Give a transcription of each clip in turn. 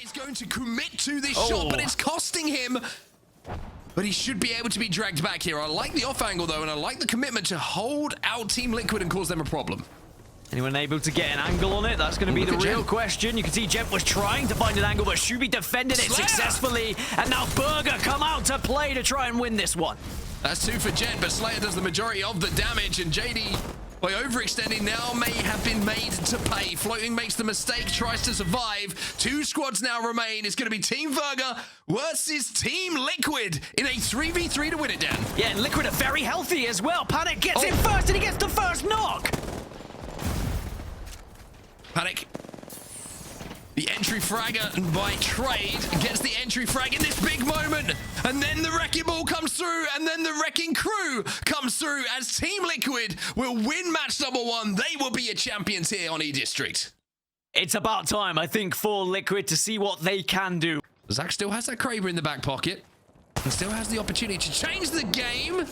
Is going to commit to this shot, but it's costing him. But he should be able to be dragged back here. I like the off angle though, and I like the commitment to hold out Team Liquid and cause them a problem. Anyone able to get an angle on it? That's going to be the real question. You can see Jem was trying to find an angle, but Shubi defended it successfully. And now Burger come out to play to try and win this one. That's 2 for Jet, but Slayer does the majority of the damage, and JD, by overextending now, may have been made to pay. Floating makes the mistake, tries to survive. 2 squads now remain. It's going to be Team Virga versus Team Liquid in a 3v3 to win it, Dan. Yeah, and Liquid are very healthy as well. Panic gets in first, and he gets the first knock. Panic. The entry fragger by trade gets the entry frag in this big moment. And then the wrecking ball comes through, and then the wrecking crew comes through as Team Liquid will win match number 1. They will be your champions here on E-District. It's about time, I think, for Liquid to see what they can do. Zach still has that Kraber in the back pocket and still has the opportunity to change the game.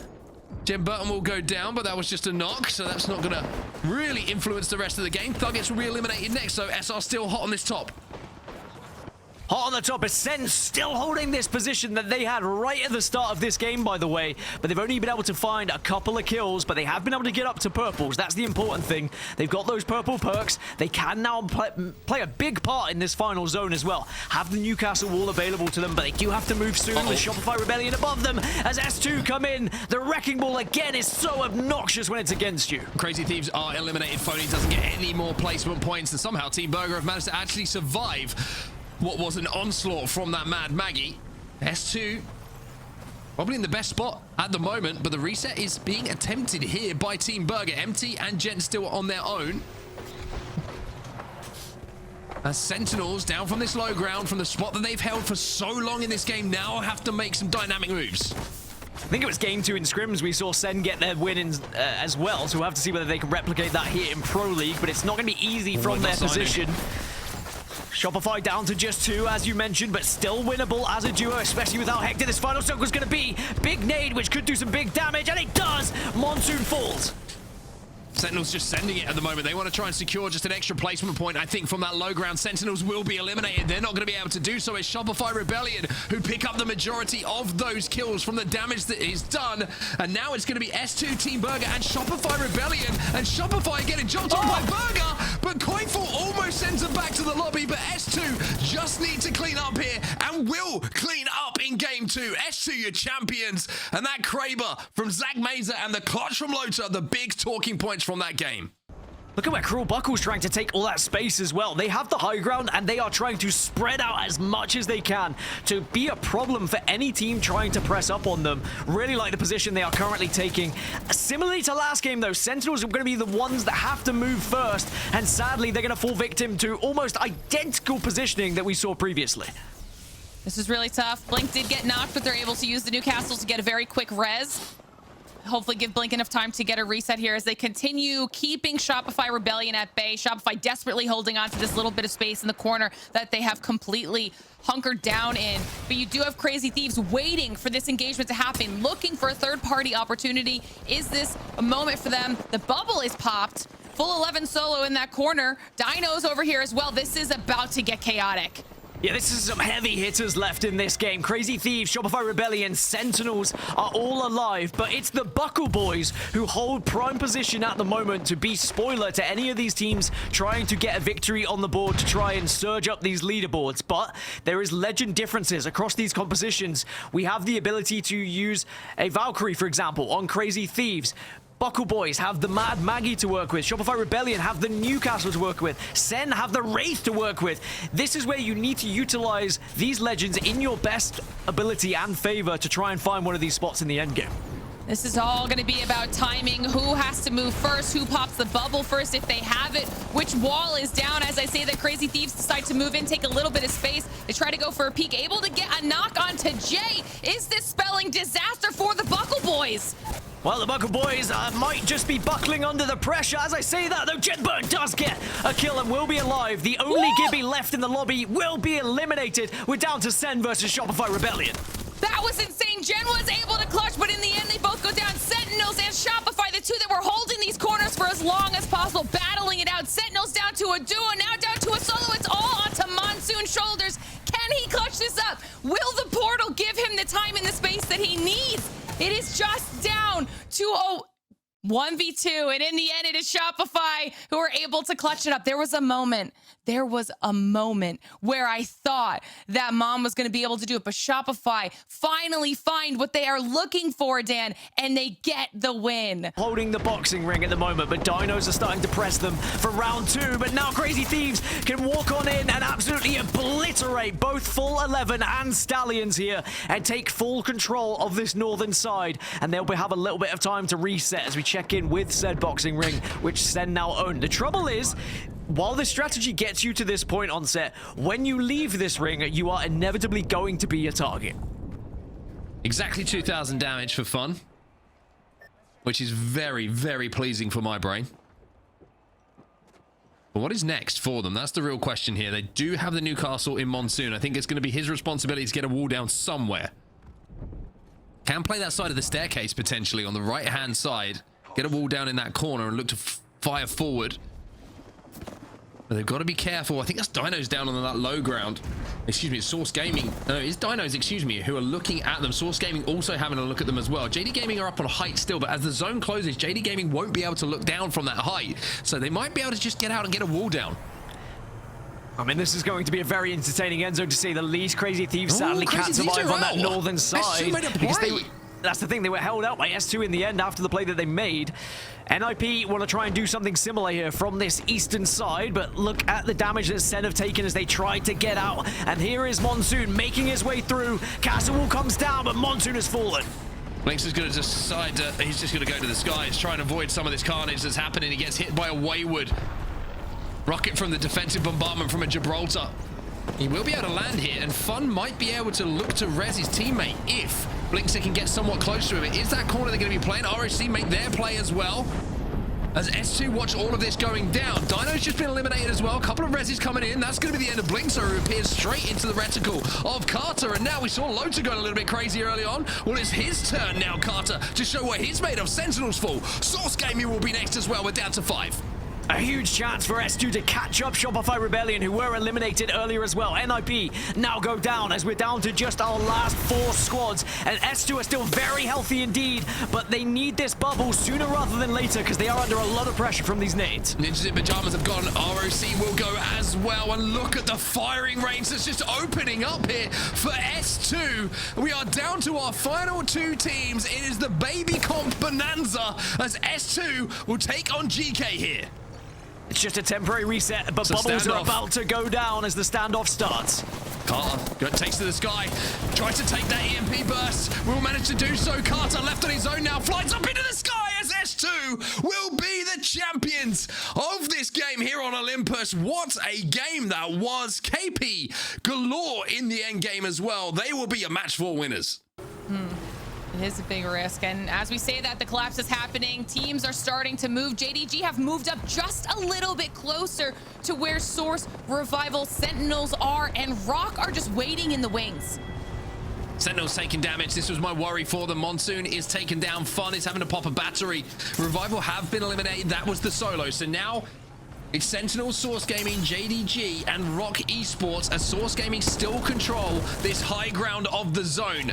Jem Burton will go down, but that was just a knock, so that's not going to really influence the rest of the game. Thuggets will be eliminated next, so SR still hot on this top. Hot on the top is Sen still holding this position that they had right at the start of this game, by the way. But they've only been able to find a couple of kills, but they have been able to get up to purples. That's the important thing. They've got those purple perks. They can now play a big part in this final zone as well. Have the Newcastle wall available to them, but they do have to move soon with Shopify Rebellion above them as S2 come in. The wrecking ball again is so obnoxious when it's against you. Crazy Thieves are eliminated. Phony doesn't get any more placement points, and somehow Team Burger have managed to actually survive what was an onslaught from that Mad Maggie. S2 probably in the best spot at the moment, but the reset is being attempted here by Team Burger. MT and Jen still on their own. As Sentinels down from this low ground, from the spot that they've held for so long in this game, now have to make some dynamic moves. I think it was game 2 in scrims we saw Sen get their win in, as well, so we'll have to see whether they can replicate that here in Pro League, but it's not going to be easy from their position. Shopify down to just 2, as you mentioned, but still winnable as a duo, especially without Hector. This final circle is going to be big nade, which could do some big damage, and it does! Monsoon falls. Sentinels just sending it at the moment. They want to try and secure just an extra placement point, I think, from that low ground. Sentinels will be eliminated. They're not going to be able to do so. It's Shopify Rebellion who pick up the majority of those kills from the damage that is done. And now it's going to be S2 Team Burger and Shopify Rebellion. And Shopify getting jumped on by Burger, but Coinful almost sends it back to the lobby. But S2 just need to clean up here and will clean up in game 2. S2, your champions. And that Kraber from Zach Mazer and the clutch from Lota, the big talking points from that game. Look at where Cruel Buckle's trying to take all that space as well. They have the high ground and they are trying to spread out as much as they can to be a problem for any team trying to press up on them. Really like the position they are currently taking. Similarly to last game though, Sentinels are going to be the ones that have to move first, and sadly they're going to fall victim to almost identical positioning that we saw previously. This is really tough. Blink did get knocked, but they're able to use the Newcastle to get a very quick res. Hopefully give Blink enough time to get a reset here as they continue keeping Shopify Rebellion at bay. Shopify desperately holding on to this little bit of space in the corner that they have completely hunkered down in. But you do have Crazy Thieves waiting for this engagement to happen, looking for a third-party opportunity. Is this a moment for them? The bubble is popped. Full 11 solo in that corner. Dino's over here as well. This is about to get chaotic. Yeah, this is some heavy hitters left in this game. Crazy Thieves, Shopify Rebellion, Sentinels are all alive, but it's the Buckle Boys who hold prime position at the moment to be spoiler to any of these teams trying to get a victory on the board to try and surge up these leaderboards. But there is legend differences across these compositions. We have the ability to use a Valkyrie, for example, on Crazy Thieves. Buckle Boys have the Mad Maggie to work with. Shopify Rebellion have the Newcastle to work with. Sen have the Wraith to work with. This is where you need to utilize these legends in your best ability and favor to try and find one of these spots in the endgame. This is all going to be about timing. Who has to move first? Who pops the bubble first if they have it? Which wall is down? As I say, the Crazy Thieves decide to move in, take a little bit of space. They try to go for a peek, able to get a knock onto Jay. Is this spelling disaster for the Buckle Boys? Well, the Buckle Boys might just be buckling under the pressure. As I say that, though, Jetburn does get a kill and will be alive. The only Gibby left in the lobby will be eliminated. We're down to Sen versus Shopify Rebellion. That was insane. Gen was able to clutch, but in the end, they both go down. Sentinels and Shopify, the two that were holding these corners for as long as possible, battling it out. Sentinels down to a duo, now down to a solo. It's all onto Monsoon's shoulders. Can he clutch this up? Will the portal give him the time and the space that he needs? It is just down to a 1v2, and in the end, it is Shopify who are able to clutch it up. There was a moment where I thought that Mom was going to be able to do it, but Shopify finally find what they are looking for, Dan, and they get the win. Holding the boxing ring at the moment, but Dinos are starting to press them for round 2, but now Crazy Thieves can walk on in and absolutely obliterate both Full 11 and Stallions here and take full control of this northern side, and they'll have a little bit of time to reset as we check in with said boxing ring, which Sen now own. The trouble is, while this strategy gets you to this point on set, when you leave this ring, you are inevitably going to be a target. Exactly 2,000 damage for fun, which is very, very pleasing for my brain. But what is next for them? That's the real question here. They do have the new castle in Monsoon. I think it's going to be his responsibility to get a wall down somewhere. Can play that side of the staircase potentially on the right-hand side. Get a wall down in that corner and look to fire forward. But they've got to be careful. I think that's Dinos down on that low ground. Excuse me, it's Source Gaming. No, it's Dinos, excuse me, who are looking at them. Source Gaming also having a look at them as well. JD Gaming are up on a height still, but as the zone closes, JD Gaming won't be able to look down from that height. So they might be able to just get out and get a wall down. I mean, this is going to be a very entertaining end zone to see. The least Crazy Thieves sadly can't survive on that northern side. Because that's the thing, they were held out by S2 in the end after the play that they made. NIP want to try and do something similar here from this eastern side, but look at the damage that Sen have taken as they tried to get out. And here is Monsoon making his way through. Castle Wall comes down, but Monsoon has fallen. Lynx is going to decide he's just going to go to the skies, try and avoid some of this carnage that's happening. He gets hit by a wayward rocket from the defensive bombardment from a Gibraltar. He will be able to land here, and Fun might be able to look to res his teammate if Blinkster can get somewhat close to him. Is that corner they're going to be playing? ROC make their play as well. As S2 watch all of this going down. Dino's just been eliminated as well. A couple of reses coming in. That's going to be the end of Blinkster, who appears straight into the reticle of Carter. And now we saw Lota going a little bit crazy early on. Well, it's his turn now, Carter, to show what he's made of. Sentinels full. Source Gaming will be next as well. We're down to 5. A huge chance for S2 to catch up Shopify Rebellion, who were eliminated earlier as well. NIP now go down as we're down to just our last 4 squads. And S2 are still very healthy indeed, but they need this bubble sooner rather than later because they are under a lot of pressure from these nades. Ninjas in Pajamas have gone. ROC will go as well. And look at the firing range that's just opening up here for S2. We are down to our final 2 teams. It is the baby comp bonanza as S2 will take on GK here. It's just a temporary reset, but bubbles are about to go down as the standoff starts. Carter takes to the sky, tries to take that EMP burst, will manage to do so. Carter left on his own now, flies up into the sky as S2 will be the champions of this game here on Olympus. What a game that was. KP galore in the end game as well. They will be a match 4 winners. It is a big risk, and as we say that, the collapse is happening. Teams are starting to move. JDG have moved up just a little bit closer to where Source, Revival, Sentinels are, and Rock are just waiting in the wings. Sentinels taking damage. This was my worry for them. Monsoon is taken down. Fun is having to pop a battery. Revival have been eliminated. That was the solo. So now it's Sentinels, Source Gaming, JDG, and Rock Esports as Source Gaming still control this high ground of the zone.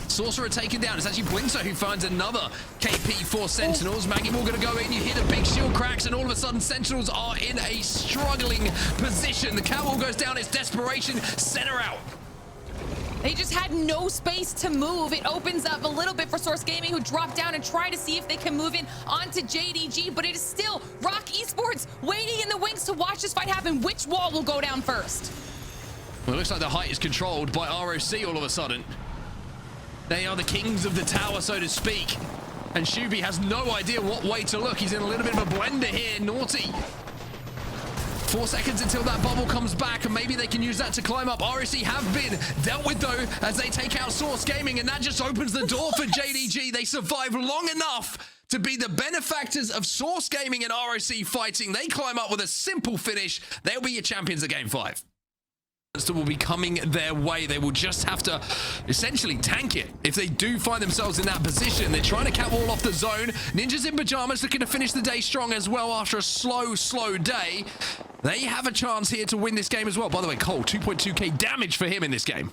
Sorcerer taken down. It's actually Blinkster who finds another KP for Sentinels. Maggie Moore going to go in. You hit a big shield cracks, and all of a sudden, Sentinels are in a struggling position. The catwalk goes down. It's desperation. Center out. They just had no space to move. It opens up a little bit for Source Gaming, who drop down and try to see if they can move in onto JDG, but it is still Rock Esports waiting in the wings to watch this fight happen. Which wall will go down first? Well, it looks like the height is controlled by ROC all of a sudden. They are the kings of the tower, so to speak. And Shubi has no idea what way to look. He's in a little bit of a blender here. Naughty. 4 seconds until that bubble comes back, and maybe they can use that to climb up. ROC have been dealt with, though, as they take out Source Gaming, and that just opens the door for JDG. They survive long enough to be the benefactors of Source Gaming and ROC fighting. They climb up with a simple finish. They'll be your champions at Game 5. that will be coming their way. They will just have to essentially tank it if they do find themselves in that position. They're trying to catwall off the zone. Ninjas in pajamas looking to finish the day strong as well after a slow day. They have a chance here to win this game as well. By the way, Cole, 2.2k damage for him in this game.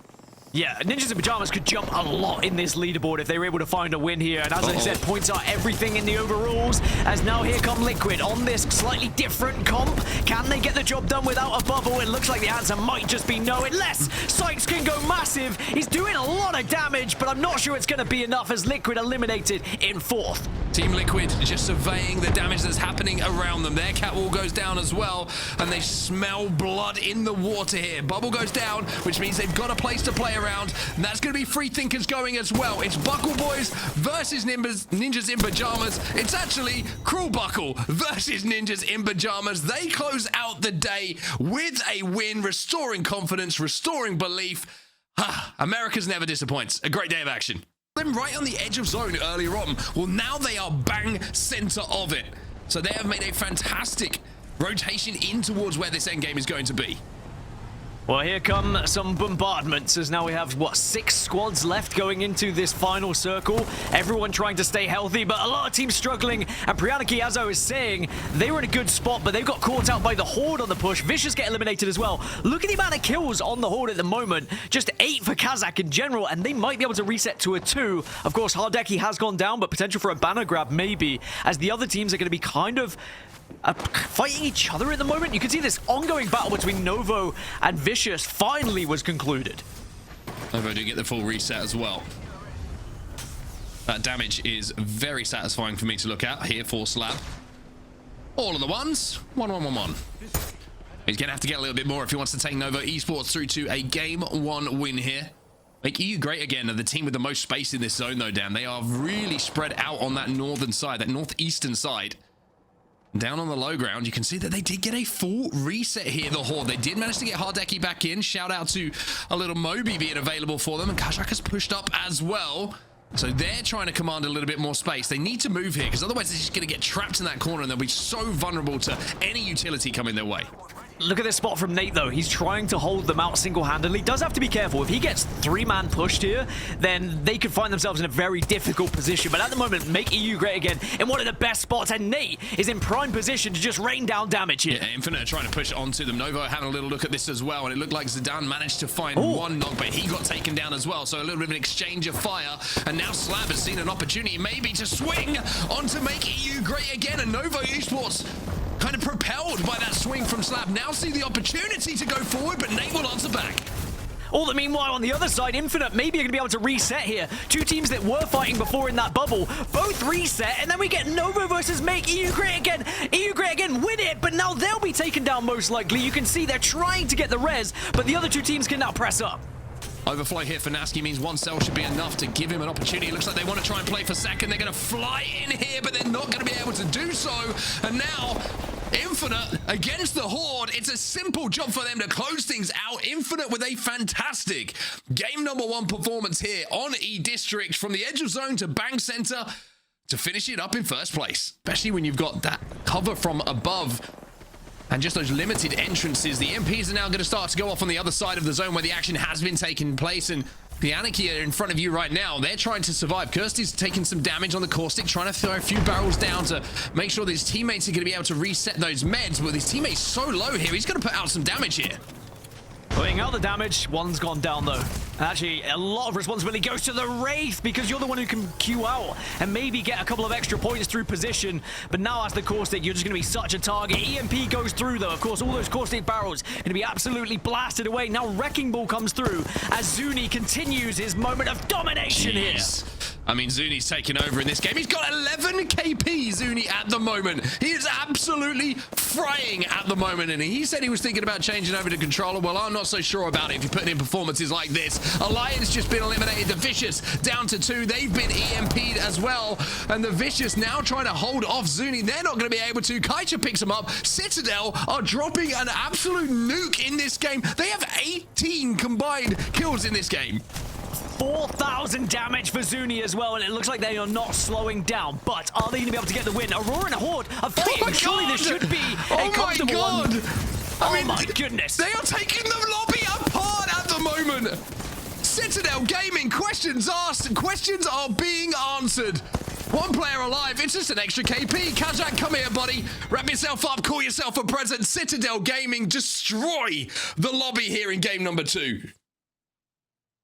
Yeah, Ninjas in Pajamas could jump a lot in this leaderboard if they were able to find a win here. And as I said, points are everything in the overalls. As now here come Liquid on this slightly different comp. Can they get the job done without a bubble? It looks like the answer might just be no, unless Sykes can go massive. He's doing a lot of damage, but I'm not sure it's going to be enough as Liquid eliminated in fourth. Team Liquid just surveying the damage that's happening around them. Their catwall goes down as well, and they smell blood in the water here. Bubble goes down, which means they've got a place to play around, and that's going to be Free Thinkers going as well. It's Buckle Boys versus Ninjas in Pajamas. It's actually Cruel Buckle versus Ninjas in Pajamas. They close out the day with a win, restoring confidence, restoring belief. America's never disappoints. A great day of action. Them right on the edge of zone earlier on. Well, now they are bang center of it. So they have made a fantastic rotation in towards where this end game is going to be. Well, here come some bombardments as now we have, what, 6 squads left going into this final circle. Everyone trying to stay healthy, but a lot of teams struggling. And Priyaniki, as I was saying, they were in a good spot, but they've got caught out by the Horde on the push. Vicious get eliminated as well. Look at the amount of kills on the Horde at the moment. Just 8 for Kazakh in general, and they might be able to reset to a 2. Of course, Hardeki has gone down, but potential for a banner grab maybe, as the other teams are going to be kind of fighting each other at the moment. You can see this ongoing battle between Novo and Vicious finally was concluded. Novo do get the full reset as well. That damage is very satisfying for me to look at here for Slab. All of the ones. 1-1-1-1. He's going to have to get a little bit more if he wants to take Novo Esports through to a Game 1 win here. Make EU great again, are the team with the most space in this zone though, Dan. They are really spread out on that northern side, that northeastern side. Down on the low ground, you can see that they did get a full reset here, the Horde. They did manage to get Hardeki back in. Shout out to a little Moby being available for them. And Kazakh has pushed up as well. So they're trying to command a little bit more space. They need to move here, because otherwise they're just going to get trapped in that corner, and they'll be so vulnerable to any utility coming their way. Look at this spot from Nate, though. He's trying to hold them out single-handedly. Does have to be careful. If he gets 3-man pushed here, then they could find themselves in a very difficult position. But at the moment, make EU great again in one of the best spots. And Nate is in prime position to just rain down damage here. Yeah, Infinite trying to push onto them. Novo having a little look at this as well. And it looked like Zidane managed to find one knock, but he got taken down as well. So a little bit of an exchange of fire. And now Slab has seen an opportunity maybe to swing onto make EU great again. And Novo Esports kind of propelled by that swing from Slab. Now see the opportunity to go forward, but Nate will answer back. All the meanwhile on the other side, Infinite maybe are going to be able to reset here. 2 teams that were fighting before in that bubble, both reset, and then we get Novo versus Make EU great again. EU great again, win it, but now they'll be taken down most likely. You can see they're trying to get the res, but the other 2 teams can now press up. Overflow here for Nasky means 1 cell should be enough to give him an opportunity. It looks like they want to try and play for second. They're going to fly in here, but they're not going to be able to do so. And now Infinite against the Horde. It's a simple job for them to close things out. Infinite with a fantastic game number 1 performance here on E-District, from the edge of zone to bang center to finish it up in first place. Especially when you've got that cover from above and just those limited entrances. The MPs are now going to start to go off on the other side of the zone where the action has been taking place. And the Anarchy are in front of you right now. They're trying to survive. Kirsty's taking some damage on the Caustic, trying to throw a few barrels down to make sure that his teammates are going to be able to reset those meds. But his teammate's so low here, he's going to put out some damage here. Putting out the damage, 1's gone down though. Actually, a lot of responsibility goes to the Wraith, because you're the one who can queue out and maybe get a couple of extra points through position. But now as the Caustic, you're just going to be such a target. EMP goes through though. Of course, all those Caustic barrels going to be absolutely blasted away. Now Wrecking Ball comes through as Zuni continues his moment of domination here. I mean, Zuni's taking over in this game. He's got 11 KP, Zuni, at the moment. He is absolutely frying at the moment. And he said he was thinking about changing over to controller. Well, I'm not so sure about it if you're putting in performances like this. Alliance just been eliminated. The Vicious down to 2. They've been EMP'd as well. And the Vicious now trying to hold off Zuni. They're not going to be able to. Kaicha picks him up. Citadel are dropping an absolute nuke in this game. They have 18 combined kills in this game. 4,000 damage for Zuni as well, and it looks like they are not slowing down. But are they going to be able to get the win? Aurora and Horde are fighting. Surely this should be a comfortable one. I mean, my goodness. They are taking the lobby apart. Citadel Gaming, questions asked, and questions are being answered. One player alive, it's just an extra KP. Kazak, come here, buddy. Wrap yourself up, call yourself a present. Citadel Gaming destroy the lobby here in game number 2.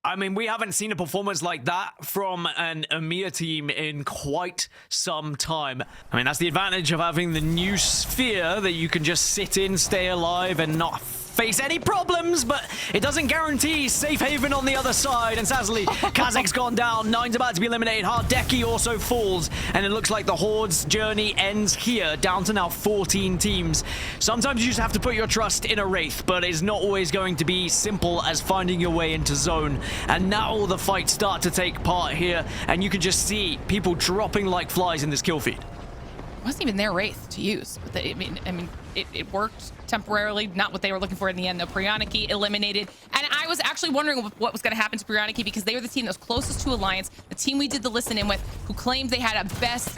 I mean, we haven't seen a performance like that from an EMEA team in quite some time. I mean, that's the advantage of having the new sphere that you can just sit in, stay alive, and not face any problems, but it doesn't guarantee safe haven on the other side. And sadly, Kazak's gone down. Nine's about to be eliminated. Hardeki also falls, and it looks like the Horde's journey ends here, down to now 14 teams. Sometimes you just have to put your trust in a Wraith, but it's not always going to be simple as finding your way into zone. And now the fights start to take part here, and you can just see people dropping like flies in this kill feed. It wasn't even their Wraith to use. But I mean, it worked temporarily, not what they were looking for in the end, though. Prioniki eliminated, and I was actually wondering what was going to happen to Prioniki, because they were the team that was closest to Alliance, the team we did the listen in with, who claimed they had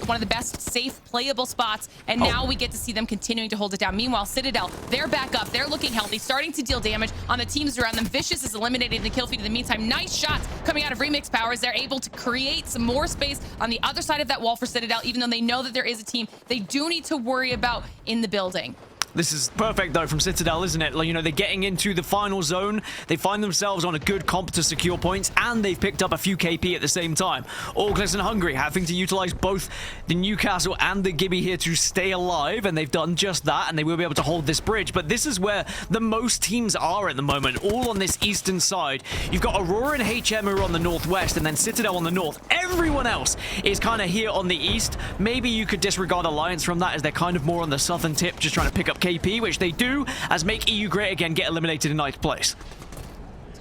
one of the best safe playable spots, and now we get to see them continuing to hold it down. Meanwhile, Citadel, they're back up, they're looking healthy, starting to deal damage on the teams around them. Vicious is eliminated in the kill feed in the meantime. Nice shots coming out of Remix Powers. They're able to create some more space on the other side of that wall for Citadel, even though they know that there is a team they do need to worry about in the building. This is perfect, though, from Citadel, isn't it? Like, you know, they're getting into the final zone. They find themselves on a good comp to secure points, and they've picked up a few KP at the same time. ALGS and Hungry having to utilize both the Newcastle and the Gibby here to stay alive, and they've done just that, and they will be able to hold this bridge. But this is where the most teams are at the moment, all on this eastern side. You've got Aurora and HM who are on the northwest, and then Citadel on the north. Everyone else is kind of here on the east. Maybe you could disregard Alliance from that, as they're kind of more on the southern tip, just trying to pick up KP, which they do, as Make EU Great Again get eliminated in 9th place.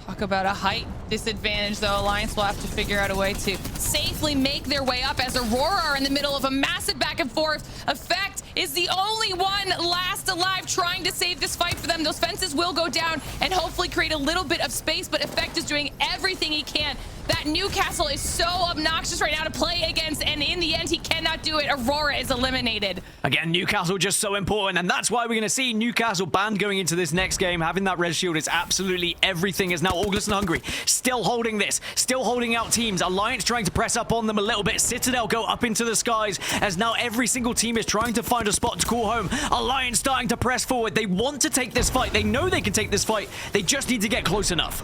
Talk about a height disadvantage, though. Alliance will have to figure out a way to safely make their way up, as Aurora are in the middle of a massive back and forth. Effect is the only one last alive, trying to save this fight for them. Those fences will go down and hopefully create a little bit of space, but Effect is doing everything he can. That Newcastle is so obnoxious right now to play against, and in the end, he cannot do it. Aurora is eliminated. Again, Newcastle just so important, and that's why we're going to see Newcastle banned going into this next game. Having that res shield is absolutely everything, as now ALGS and Hungry still holding this, still holding out teams. Alliance trying to press up on them a little bit. Citadel go up into the skies, as now every single team is trying to find a spot to call home. Alliance starting to press forward. They want to take this fight. They know they can take this fight. They just need to get close enough.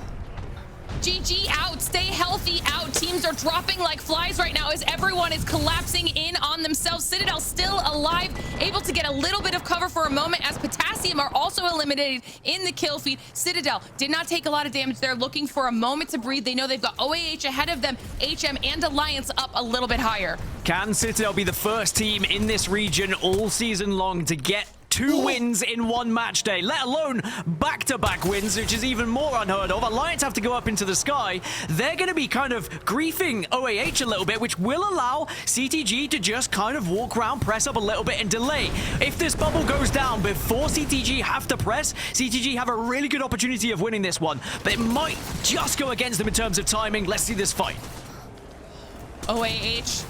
GG out, stay healthy out. Teams are dropping like flies right now as everyone is collapsing in on themselves. Citadel still alive, able to get a little bit of cover for a moment, as Potassium are also eliminated in the kill feed. Citadel did not take a lot of damage. They're looking for a moment to breathe. They know they've got OAH ahead of them, HM and Alliance up a little bit higher. Can Citadel be the first team in this region all season long to get 2 wins in 1 match day, let alone back-to-back wins, which is even more unheard of? Alliance have to go up into the sky. They're going to be kind of griefing OAH a little bit, which will allow CTG to just kind of walk around, press up a little bit, and delay. If this bubble goes down before CTG have to press, CTG have a really good opportunity of winning this one, but it might just go against them in terms of timing. Let's see this fight. OAH,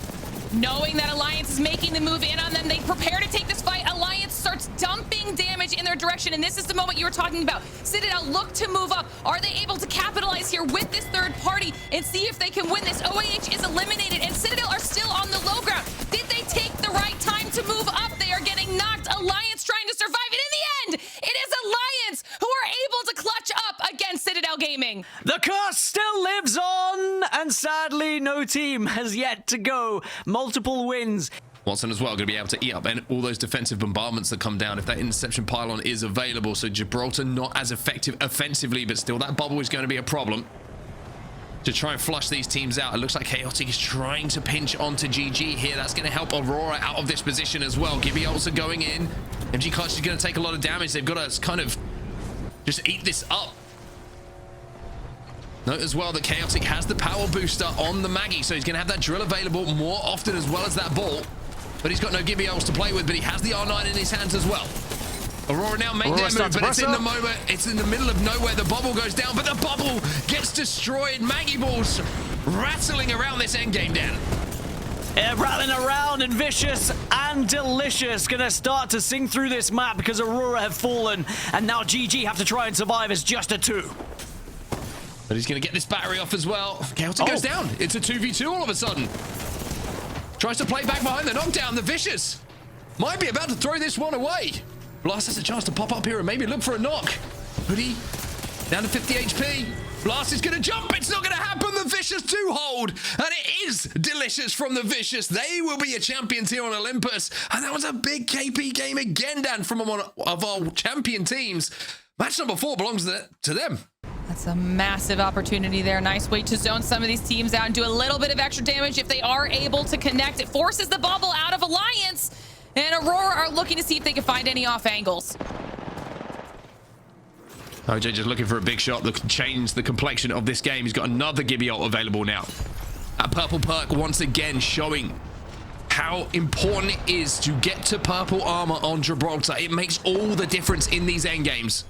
knowing that Alliance is making the move in on them, they prepare to take this fight. Alliance starts dumping damage in their direction, and this is the moment you were talking about. Citadel look to move up. Are they able to capitalize here with this third party and see if they can win this? OAH is eliminated, and Citadel are still on the low ground. Did they take the right time to move up? They are getting knocked. Alliance trying to survive, and in the end, it is Alliance who are able to clutch up against Citadel Gaming. The curse still lives on, and sadly, no team has yet to go. Multiple wins. Watson as well going to be able to eat up and all those defensive bombardments that come down if that interception pylon is available. So Gibraltar not as effective offensively, but still that bubble is going to be a problem to try and flush these teams out. It looks like Chaotic is trying to pinch onto GG here. That's going to help Aurora out of this position as well. Gibby also going in. MG Clutch is going to take a lot of damage. They've got to kind of just eat this up. Note as well that Chaotic has the power booster on the Maggie, so he's going to have that drill available more often as well as that ball. But he's got no Gibby else to play with, but he has the R9 in his hands as well. Aurora now made their move, but it's in the moment. It's in the middle of nowhere. The bubble goes down, but the bubble gets destroyed. Maggie balls rattling around this endgame, Dan. Yeah, rattling around, and Vicious and Delicious gonna start to sing through this map because Aurora have fallen, and now GG have to try and survive as just a 2. But he's going to get this battery off as well. Chaotic goes down. It's a 2v2 all of a sudden. Tries to play back behind the knockdown. The Vicious might be about to throw this one away. Blast has a chance to pop up here and maybe look for a knock. Hoodie down to 50 HP. Blast is going to jump. It's not going to happen. The Vicious do hold. And it is delicious from the Vicious. They will be a champions here on Olympus. And that was a big KP game again, Dan, from one of our champion teams. Match number 4 belongs to them. That's a massive opportunity there. Nice way to zone some of these teams out and do a little bit of extra damage if they are able to connect. It forces the bubble out of Alliance. And Aurora are looking to see if they can find any off angles. OJ just looking for a big shot that can change the complexion of this game. He's got another Gibby ult available now. That purple perk once again showing how important it is to get to purple armor on Gibraltar. It makes all the difference in these endgames.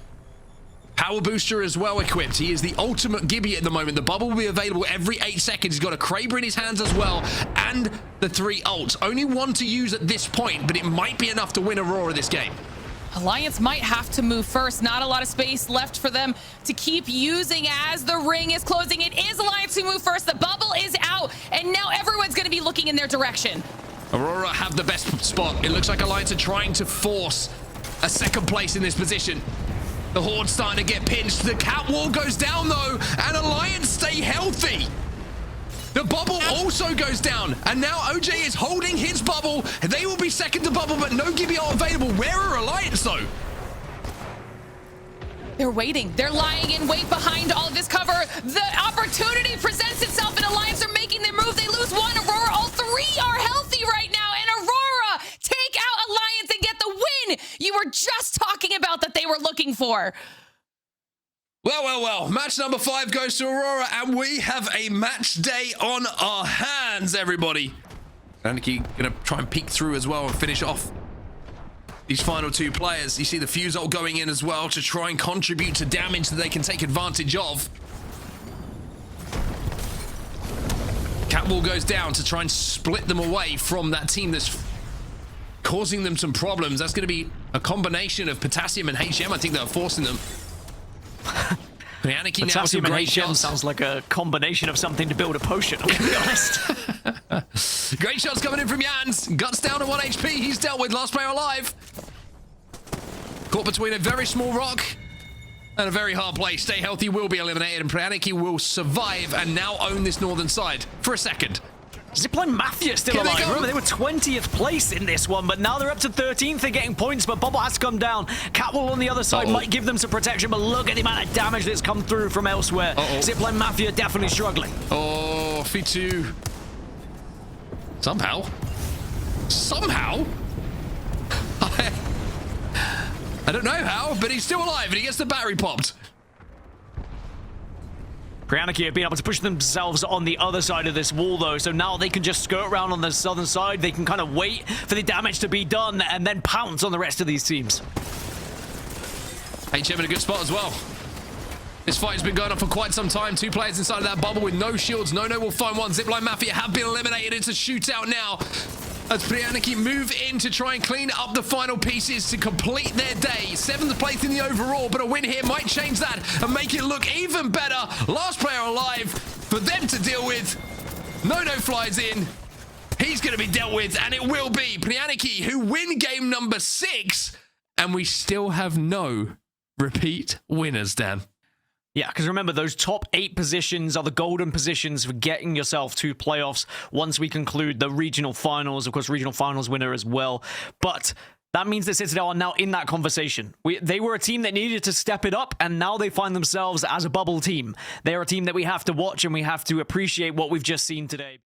Power booster as well equipped. He is the ultimate Gibby at the moment. The bubble will be available every 8 seconds. He's got a Kraber in his hands as well, and the 3 ults. Only 1 to use at this point, but it might be enough to win Aurora this game. Alliance might have to move first. Not a lot of space left for them to keep using as the ring is closing. It is Alliance who move first. The bubble is out, and now everyone's going to be looking in their direction. Aurora have the best spot. It looks like Alliance are trying to force a second place in this position. The Horde's starting to get pinched. The cat wall goes down, though, and Alliance stay healthy. The bubble also goes down, and now OJ is holding his bubble. They will be second to bubble, but no Gibby ult available. Where are Alliance, though? They're waiting. They're lying in wait behind all of this cover. The opportunity presents itself, and Alliance are making their move. They lose 1. Aurora, all 3 are healthy right now, and Aurora take out Alliance and get the win you were just talking about that they were looking for. Well. Match number 5 goes to Aurora, and we have a match day on our hands, everybody. Anarchy going to try and peek through as well and finish off these final 2 players. You see the fuse ult going in as well to try and contribute to damage that they can take advantage of. Catwall goes down to try and split them away from that team that's causing them some problems. That's going to be a combination of Potassium and HM, I think, that are forcing them. Anarchy now some great shots. Sounds like a combination of something to build a potion, I'm gonna be honest. Great shots coming in from Jans. Guts down to 1 HP. He's dealt with. Last player alive. Caught between a very small rock and a very hard play. Stay healthy will be eliminated, and Anarchy will survive and now own this northern side for a second. Zipline Mafia still alive. Remember, they were 20th place in this one, but now they're up to 13th. They're getting points, but Bubble has come down. Catwall on the other side might give them some protection, but look at the amount of damage that's come through from elsewhere. Zipline Mafia definitely struggling. Oh, Fitu. Somehow. I don't know how, but he's still alive, and he gets the battery popped. Anarchy have been able to push themselves on the other side of this wall, though, so now they can just skirt around on the southern side. They can kind of wait for the damage to be done and then pounce on the rest of these teams. HM in a good spot as well. This fight has been going on for quite some time. 2 players inside of that bubble with no shields. No will find one. Zipline Mafia have been eliminated. It's a shootout now as Priyaniki move in to try and clean up the final pieces to complete their day. 7th place in the overall, but a win here might change that and make it look even better. Last player alive for them to deal with. No flies in. He's going to be dealt with, and it will be Priyaniki who win game number 6, and we still have no repeat winners, Dan. Yeah, because remember, those top 8 positions are the golden positions for getting yourself to playoffs once we conclude the regional finals. Of course, regional finals winner as well. But that means that Citadel are now in that conversation. They were a team that needed to step it up, and now they find themselves as a bubble team. They're a team that we have to watch, and we have to appreciate what we've just seen today.